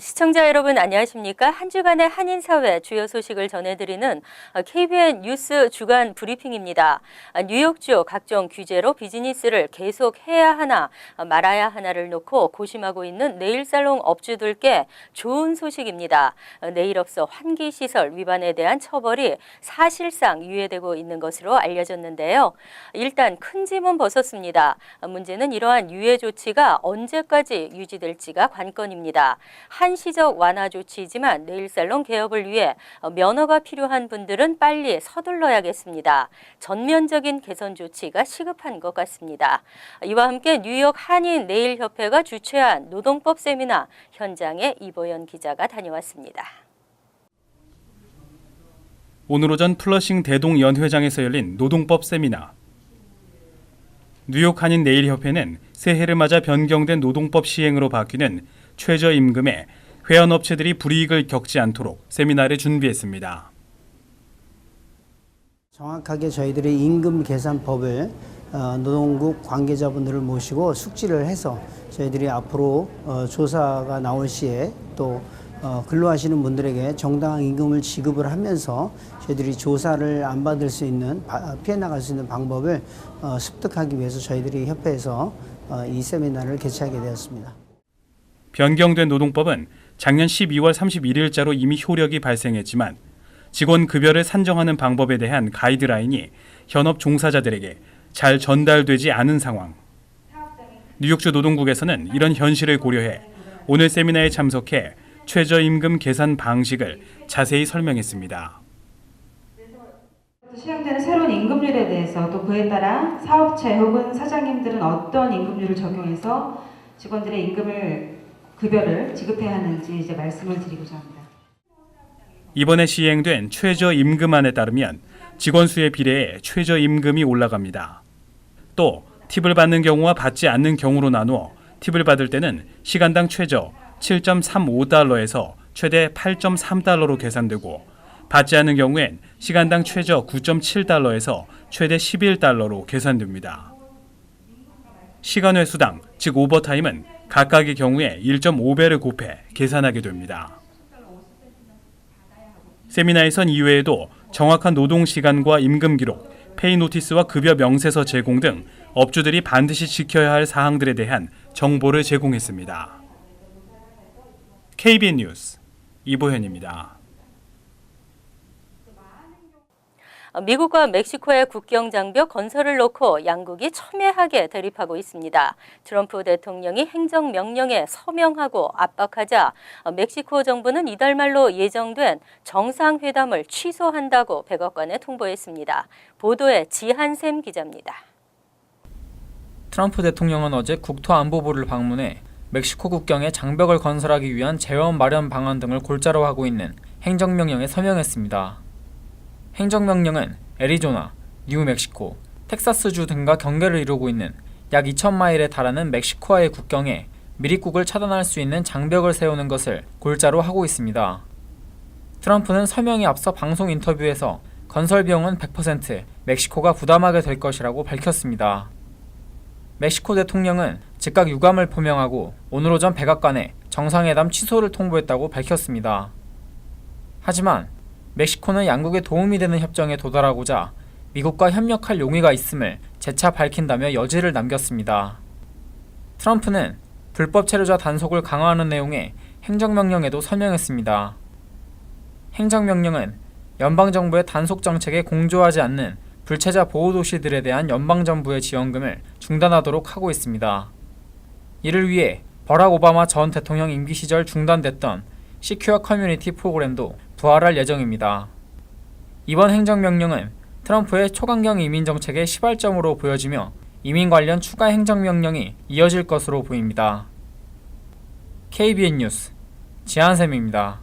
시청자 여러분 안녕하십니까? 한 주간의 한인사회 주요 소식을 전해드리는 KBN 뉴스 주간 브리핑입니다. 뉴욕주 각종 규제로 비즈니스를 계속 해야 하나 말아야 하나를 놓고 고심하고 있는 네일살롱 업주들께 좋은 소식입니다. 네일업소 환기시설 위반에 대한 처벌이 사실상 유예되고 있는 것으로 알려졌는데요. 일단 큰 짐은 벗었습니다. 문제는 이러한 유예 조치가 언제까지 유지될지가 관건입니다. 한시적 완화 조치이지만 네일살롱 개업을 위해 면허가 필요한 분들은 빨리 서둘러야겠습니다. 전면적인 개선 조치가 시급한 것 같습니다. 이와 함께 뉴욕 한인 네일협회가 주최한 노동법 세미나 현장에 이보연 기자가 다녀왔습니다. 오늘 오전 플러싱 대동연회장에서 열린 노동법 세미나. 뉴욕 한인 네일협회는 새해를 맞아 변경된 노동법 시행으로 바뀌는 최저임금에 회원업체들이 불이익을 겪지 않도록 세미나를 준비했습니다. 정확하게 저희들이 임금 계산법을 노동국 관계자분들을 모시고 숙지를 해서 저희들이 앞으로 조사가 나올 시에 또 근로하시는 분들에게 정당한 임금을 지급을 하면서 저희들이 조사를 안 받을 수 있는, 피해 나갈 수 있는 방법을 습득하기 위해서 저희들이 협회에서 이 세미나를 개최하게 되었습니다. 변경된 노동법은 작년 12월 31일자로 이미 효력이 발생했지만 직원 급여를 산정하는 방법에 대한 가이드라인이 현업 종사자들에게 잘 전달되지 않은 상황. 뉴욕주 노동국에서는 이런 현실을 고려해 오늘 세미나에 참석해 최저임금 계산 방식을 자세히 설명했습니다. 시행되는 새로운 임금률에 대해서 또 그에 따라 사업체 혹은 사장님들은 어떤 임금률을 적용해서 직원들의 급여를 지급해야 하는지 이제 말씀을 드리고자 합니다. 이번에 시행된 최저임금안에 따르면 직원 수에 비례해 최저임금이 올라갑니다. 또 팁을 받는 경우와 받지 않는 경우로 나누어 팁을 받을 때는 시간당 최저 7.35달러에서 최대 8.3달러로 계산되고 받지 않는 경우엔 시간당 최저 9.7달러에서 최대 11달러로 계산됩니다. 시간외 수당, 즉 오버타임은 각각의 경우에 1.5배를 곱해 계산하게 됩니다. 세미나에선 이외에도 정확한 노동시간과 임금 기록, 페이 노티스와 급여 명세서 제공 등 업주들이 반드시 지켜야 할 사항들에 대한 정보를 제공했습니다. KBN 뉴스 이보현입니다. 미국과 멕시코의 국경 장벽 건설을 놓고 양국이 첨예하게 대립하고 있습니다. 트럼프 대통령이 행정명령에 서명하고 압박하자 멕시코 정부는 이달 말로 예정된 정상회담을 취소한다고 백악관에 통보했습니다. 보도에 지한샘 기자입니다. 트럼프 대통령은 어제 국토안보부를 방문해 멕시코 국경에 장벽을 건설하기 위한 재원 마련 방안 등을 골자로 하고 있는 행정명령에 서명했습니다. 행정명령은 애리조나, 뉴멕시코, 텍사스주 등과 경계를 이루고 있는 약 2,000마일에 달하는 멕시코와의 국경에 밀입국을 차단할 수 있는 장벽을 세우는 것을 골자로 하고 있습니다. 트럼프는 서명에 앞서 방송 인터뷰에서 건설 비용은 100% 멕시코가 부담하게 될 것이라고 밝혔습니다. 멕시코 대통령은 즉각 유감을 표명하고 오늘 오전 백악관에 정상회담 취소를 통보했다고 밝혔습니다. 하지만 멕시코는 양국에 도움이 되는 협정에 도달하고자 미국과 협력할 용의가 있음을 재차 밝힌다며 여지를 남겼습니다. 트럼프는 불법 체류자 단속을 강화하는 내용의 행정명령에도 서명했습니다. 행정명령은 연방정부의 단속 정책에 공조하지 않는 불체자 보호도시들에 대한 연방정부의 지원금을 중단하도록 하고 있습니다. 이를 위해 버락 오바마 전 대통령 임기 시절 중단됐던 시큐어 커뮤니티 프로그램도 부활할 예정입니다. 이번 행정명령은 트럼프의 초강경 이민 정책의 시발점으로 보여지며 이민 관련 추가 행정명령이 이어질 것으로 보입니다. KBN 뉴스 지한샘입니다.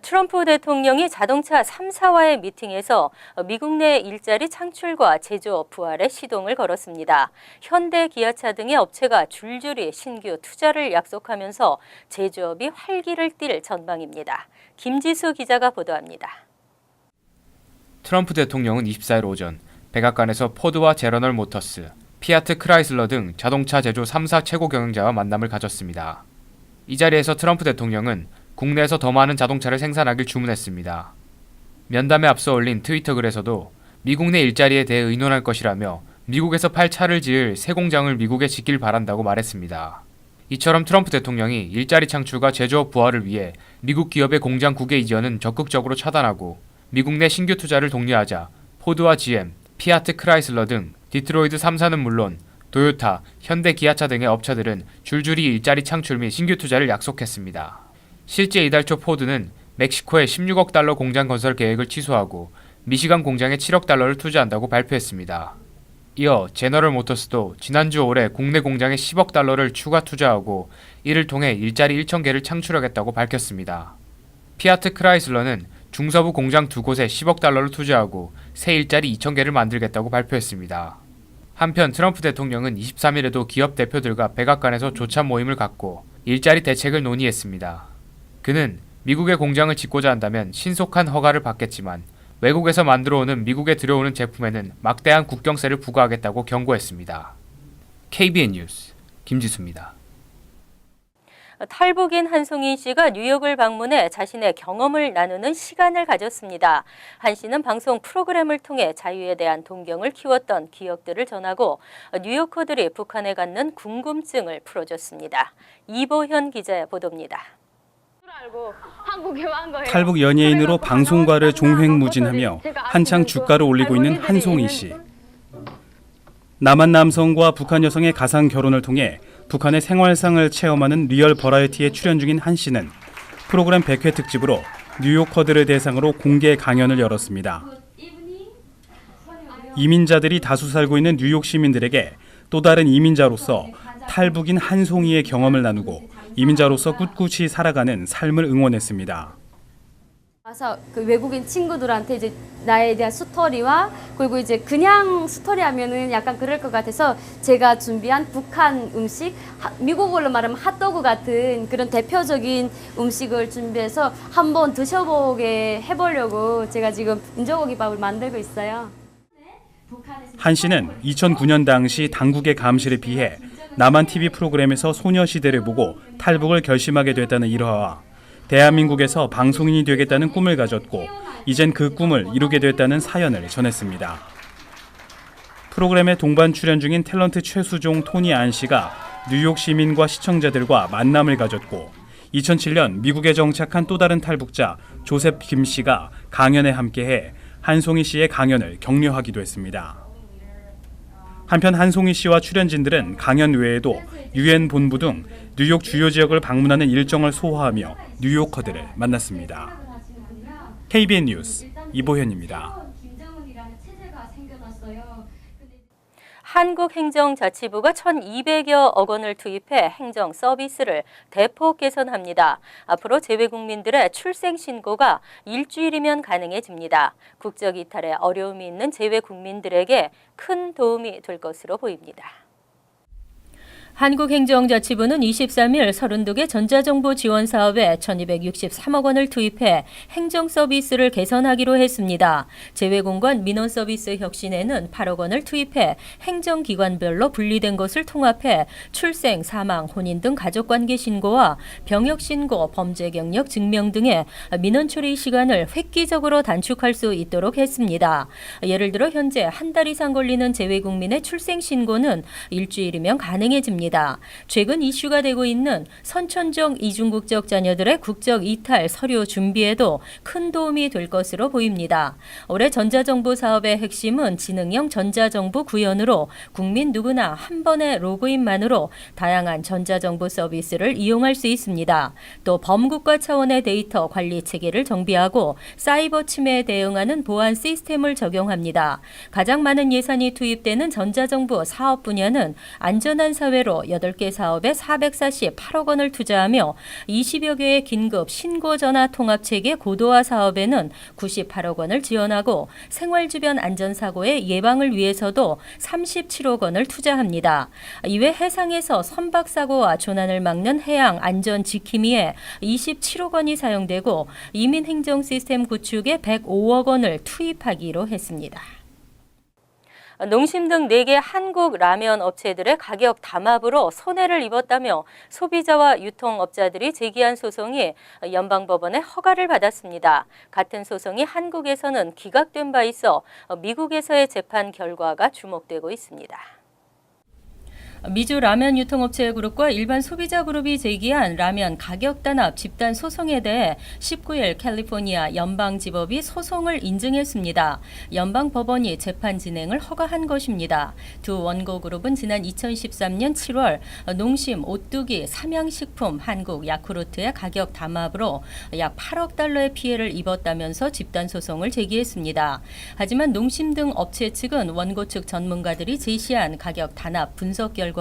트럼프 대통령이 자동차 3사와의 미팅에서 미국 내 일자리 창출과 제조업 부활에 시동을 걸었습니다. 현대, 기아차 등의 업체가 줄줄이 신규 투자를 약속하면서 제조업이 활기를 띨 전망입니다. 김지수 기자가 보도합니다. 트럼프 대통령은 24일 오전 백악관에서 포드와 제너럴 모터스, 피아트 크라이슬러 등 자동차 제조 3사 최고 경영자와 만남을 가졌습니다. 이 자리에서 트럼프 대통령은 국내에서 더 많은 자동차를 생산하길 주문했습니다. 면담에 앞서 올린 트위터 글에서도 미국 내 일자리에 대해 의논할 것이라며 미국에서 팔 차를 지을 새 공장을 미국에 짓길 바란다고 말했습니다. 이처럼 트럼프 대통령이 일자리 창출과 제조업 부활을 위해 미국 기업의 공장 국외 이전은 적극적으로 차단하고 미국 내 신규 투자를 독려하자 포드와 GM, 피아트 크라이슬러 등 디트로이트 3사는 물론 도요타, 현대 기아차 등의 업체들은 줄줄이 일자리 창출 및 신규 투자를 약속했습니다. 실제 이달 초 포드는 멕시코에 16억 달러 공장 건설 계획을 취소하고 미시간 공장에 7억 달러를 투자한다고 발표했습니다. 이어 제너럴 모터스도 지난주 올해 국내 공장에 10억 달러를 추가 투자하고 이를 통해 일자리 1,000개를 창출하겠다고 밝혔습니다. 피아트 크라이슬러는 중서부 공장 2곳에 10억 달러를 투자하고 새 일자리 2,000개를 만들겠다고 발표했습니다. 한편 트럼프 대통령은 23일에도 기업 대표들과 백악관에서 조찬 모임을 갖고 일자리 대책을 논의했습니다. 그는 미국에 공장을 짓고자 한다면 신속한 허가를 받겠지만 외국에서 만들어오는 미국에 들여오는 제품에는 막대한 국경세를 부과하겠다고 경고했습니다. KBN 뉴스 김지수입니다. 탈북인 한송인 씨가 뉴욕을 방문해 자신의 경험을 나누는 시간을 가졌습니다. 한 씨는 방송 프로그램을 통해 자유에 대한 동경을 키웠던 기억들을 전하고 뉴요커들이 북한에 갖는 궁금증을 풀어줬습니다. 이보현 기자의 보도입니다. 탈북 연예인으로 방송과를 종횡무진하며 한창 주가를 올리고 있는 한송이 씨. 남한 남성과 북한 여성의 가상 결혼을 통해 북한의 생활상을 체험하는 리얼 버라이어티에 출연 중인 한 씨는 프로그램 100회 특집으로 뉴요커들을 대상으로 공개 강연을 열었습니다. 이민자들이 다수 살고 있는 뉴욕 시민들에게 또 다른 이민자로서 탈북인 한송이의 경험을 나누고 이민자로서 꿋꿋이 살아가는 삶을 응원했습니다. 와서 그 외국인 친구들한테 이제 나에 대한 스토리와 그리고 이제 그냥 스토리 하면은 약간 그럴 것 같아서 제가 준비한 북한 음식, 미국어로 말하면 핫도그 같은 그런 대표적인 음식을 준비해서 한번 드셔보게 해보려고 제가 지금 인조고기밥을 만들고 있어요. 한 씨는 2009년 당시 당국의 감시를 피해 남한 TV 프로그램에서 소녀시대를 보고 탈북을 결심하게 됐다는 일화와 대한민국에서 방송인이 되겠다는 꿈을 가졌고 이젠 그 꿈을 이루게 됐다는 사연을 전했습니다. 프로그램에 동반 출연 중인 탤런트 최수종 토니 안 씨가 뉴욕 시민과 시청자들과 만남을 가졌고 2007년 미국에 정착한 또 다른 탈북자 조셉 김 씨가 강연에 함께해 한송이 씨의 강연을 격려하기도 했습니다. 한편 한송이 씨와 출연진들은 강연 외에도 유엔 본부 등 뉴욕 주요 지역을 방문하는 일정을 소화하며 뉴요커들을 만났습니다. KBN 뉴스 이보현입니다. 한국행정자치부가 1,200여억 원을 투입해 행정 서비스를 대폭 개선합니다. 앞으로 재외국민들의 출생신고가 일주일이면 가능해집니다. 국적 이탈에 어려움이 있는 재외국민들에게 큰 도움이 될 것으로 보입니다. 한국행정자치부는 23일 32개 전자정보 지원 사업에 1,263억 원을 투입해 행정 서비스를 개선하기로 했습니다. 재외공관 민원 서비스 혁신에는 8억 원을 투입해 행정기관별로 분리된 것을 통합해 출생, 사망, 혼인 등 가족관계 신고와 병역 신고, 범죄 경력 증명 등의 민원 처리 시간을 획기적으로 단축할 수 있도록 했습니다. 예를 들어 현재 한 달 이상 걸리는 재외국민의 출생 신고는 일주일이면 가능해집니다. 최근 이슈가 되고 있는 선천적 이중국적 자녀들의 국적 이탈 서류 준비에도 큰 도움이 될 것으로 보입니다. 올해 전자정보 사업의 핵심은 지능형 전자정보 구현으로 국민 누구나 한 번의 로그인만으로 다양한 전자정보 서비스를 이용할 수 있습니다. 또 범국가 차원의 데이터 관리 체계를 정비하고 사이버 침해에 대응하는 보안 시스템을 적용합니다. 가장 많은 예산이 투입되는 전자정보 사업 분야는 안전한 사회로 8개 사업에 448억 원을 투자하며 20여 개의 긴급 신고전화 통합체계 고도화 사업에는 98억 원을 지원하고 생활주변 안전사고의 예방을 위해서도 37억 원을 투자합니다. 이외 해상에서 선박사고와 조난을 막는 해양 안전 지킴이에 27억 원이 사용되고 이민행정 시스템 구축에 105억 원을 투입하기로 했습니다. 농심 등 4개 한국 라면 업체들의 가격 담합으로 손해를 입었다며 소비자와 유통업자들이 제기한 소송이 연방법원의 허가를 받았습니다. 같은 소송이 한국에서는 기각된 바 있어 미국에서의 재판 결과가 주목되고 있습니다. 미주 라면 유통업체 그룹과 일반 소비자 그룹이 제기한 라면 가격 단합 집단 소송에 대해 19일 캘리포니아 연방지법이 소송을 인증했습니다. 연방법원이 재판 진행을 허가한 것입니다. 두 원고 그룹은 지난 2013년 7월 농심, 오뚜기, 삼양식품, 한국, 야쿠르트의 가격 담합으로 약 8억 달러의 피해를 입었다면서 집단 소송을 제기했습니다. 하지만 농심 등 업체 측은 원고 측 전문가들이 제시한 가격 단합 분석 결과가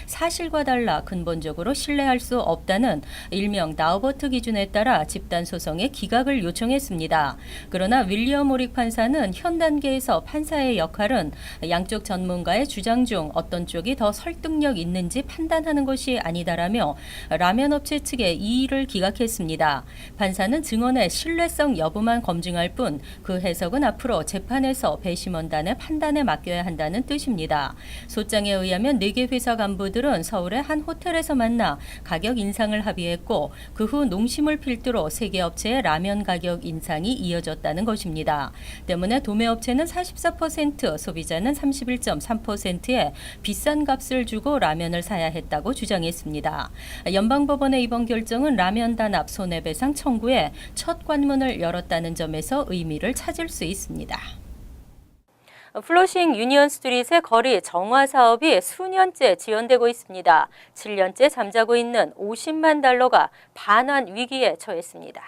사실과 달라 근본적으로 신뢰할 수 없다는 일명 다우버트 기준에 따라 집단 소송의 기각을 요청했습니다. 그러나 윌리엄 오릭 판사는 현 단계에서 판사의 역할은 양쪽 전문가의 주장 중 어떤 쪽이 더 설득력 있는지 판단하는 것이 아니다라며 라면 업체 측의 이의를 기각했습니다. 판사는 증언의 신뢰성 여부만 검증할 뿐 그 해석은 앞으로 재판에서 배심원단의 판단에 맡겨야 한다는 뜻입니다. 소장에 의하면 4개 회사 간부들은 서울의 한 호텔에서 만나 가격 인상을 합의했고 그 후 농심을 필두로 3개 업체의 라면 가격 인상이 이어졌다는 것입니다. 때문에 도매업체는 44%, 소비자는 31.3%의 비싼 값을 주고 라면을 사야 했다고 주장했습니다. 연방법원의 이번 결정은 라면 단합 손해배상 청구에 첫 관문을 열었다는 점에서 의미를 찾을 수 있습니다. 플러싱 유니언 스트릿의 거리 정화 사업이 수년째 지연되고 있습니다. 7년째 잠자고 있는 50만 달러가 반환 위기에 처했습니다.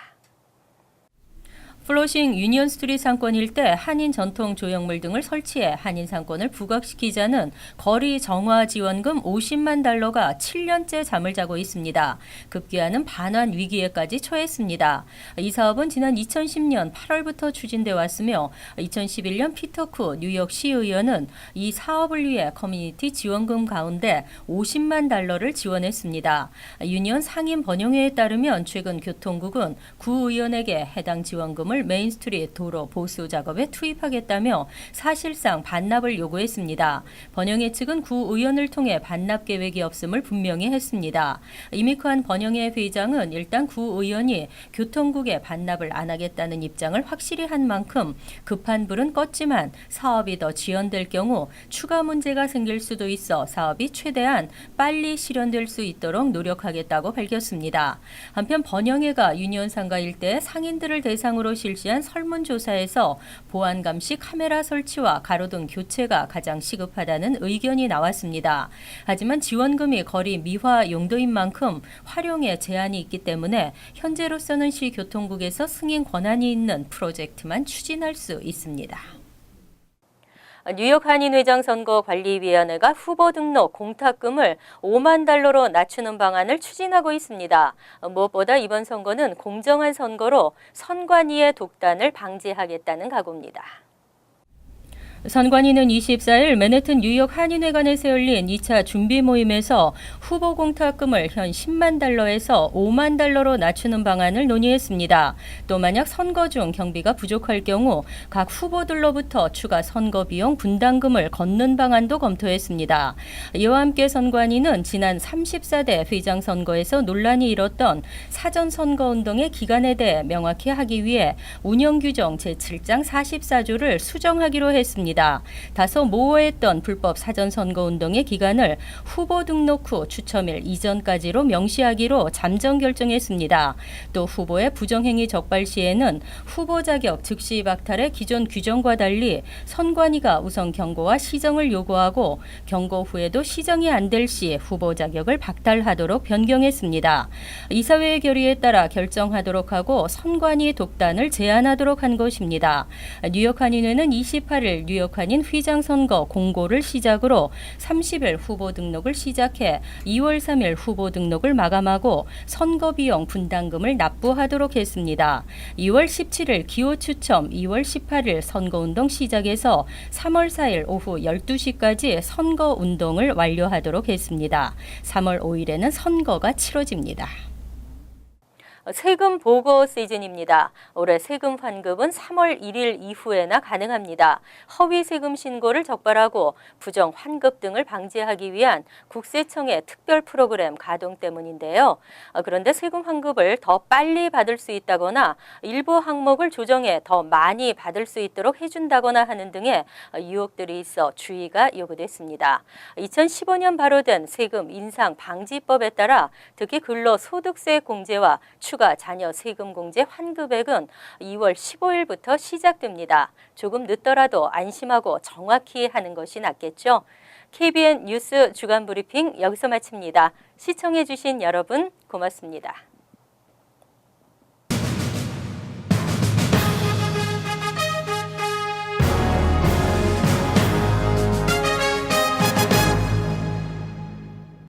플러싱 유니언 스트리트 상권 일대 한인 전통 조형물 등을 설치해 한인 상권을 부각시키자는 거리 정화 지원금 50만 달러가 7년째 잠을 자고 있습니다. 급기야는 반환 위기에까지 처했습니다. 이 사업은 지난 2010년 8월부터 추진돼 왔으며 2011년 피터 쿠 뉴욕시 의원은 이 사업을 위해 커뮤니티 지원금 가운데 50만 달러를 지원했습니다. 유니언 상임 번영회에 따르면 최근 교통국은 구 의원에게 해당 지원금을 메인스트리트 도로 보수 작업에 투입하겠다며 사실상 반납을 요구했습니다. 번영회 측은 구 의원을 통해 반납 계획이 없음을 분명히 했습니다. 이미크한 번영회 회장은 일단 구 의원이 교통국에 반납을 안 하겠다는 입장을 확실히 한 만큼 급한 불은 껐지만 사업이 더 지연될 경우 추가 문제가 생길 수도 있어 사업이 최대한 빨리 실현될 수 있도록 노력하겠다고 밝혔습니다. 한편 번영회가 유니온 상가 일대의 상인들을 대상으로 실시한 설문조사에서 보안 감시 카메라 설치와 가로등 교체가 가장 시급하다는 의견이 나왔습니다. 하지만 지원금이 거리 미화 용도인 만큼 활용에 제한이 있기 때문에 현재로서는 시 교통국에서 승인 권한이 있는 프로젝트만 추진할 수 있습니다. 뉴욕 한인회장선거관리위원회가 후보 등록 공탁금을 5만 달러로 낮추는 방안을 추진하고 있습니다. 무엇보다 이번 선거는 공정한 선거로 선관위의 독단을 방지하겠다는 각오입니다. 선관위는 24일 맨해튼 뉴욕 한인회관에서 열린 2차 준비 모임에서 후보 공탁금을 현 10만 달러에서 5만 달러로 낮추는 방안을 논의했습니다. 또 만약 선거 중 경비가 부족할 경우 각 후보들로부터 추가 선거 비용 분담금을 걷는 방안도 검토했습니다. 이와 함께 선관위는 지난 34대 회장 선거에서 논란이 일었던 사전선거운동의 기간에 대해 명확히 하기 위해 운영규정 제7장 44조를 수정하기로 했습니다. 다소 모호했던 불법 사전선거운동의 기간을 후보 등록 후 추첨일 이전까지로 명시하기로 잠정 결정했습니다. 또 후보의 부정행위 적발 시에는 후보 자격 즉시 박탈의 기존 규정과 달리 선관위가 우선 경고와 시정을 요구하고 경고 후에도 시정이 안 될 시 후보 자격을 박탈하도록 변경했습니다. 이사회의 결의에 따라 결정하도록 하고 선관위 독단을 제한하도록 한 것입니다. 뉴욕 한인회는 28일 뉴욕 한인 휘장 선거 공고를 시작으로 30일 후보 등록을 시작해 2월 3일 후보 등록을 마감하고 선거 비용 분담금을 납부하도록 했습니다. 2월 17일 기호 추첨, 2월 18일 선거운동 시작해서 3월 4일 오후 12시까지 선거운동을 완료하도록 했습니다. 3월 5일에는 선거가 치러집니다. 세금 보고 시즌입니다. 올해 세금 환급은 3월 1일 이후에나 가능합니다. 허위 세금 신고를 적발하고 부정 환급 등을 방지하기 위한 국세청의 특별 프로그램 가동 때문인데요. 그런데 세금 환급을 더 빨리 받을 수 있다거나 일부 항목을 조정해 더 많이 받을 수 있도록 해준다거나 하는 등의 유혹들이 있어 주의가 요구됐습니다. 2015년 발효된 세금 인상 방지법에 따라 특히 근로소득세 공제와 추가 자녀 세금 공제 환급액은 2월 15일부터 시작됩니다. 조금 늦더라도 안심하고 정확히 하는 것이 낫겠죠. KBN 뉴스 주간 브리핑 여기서 마칩니다. 시청해 주신 여러분 고맙습니다.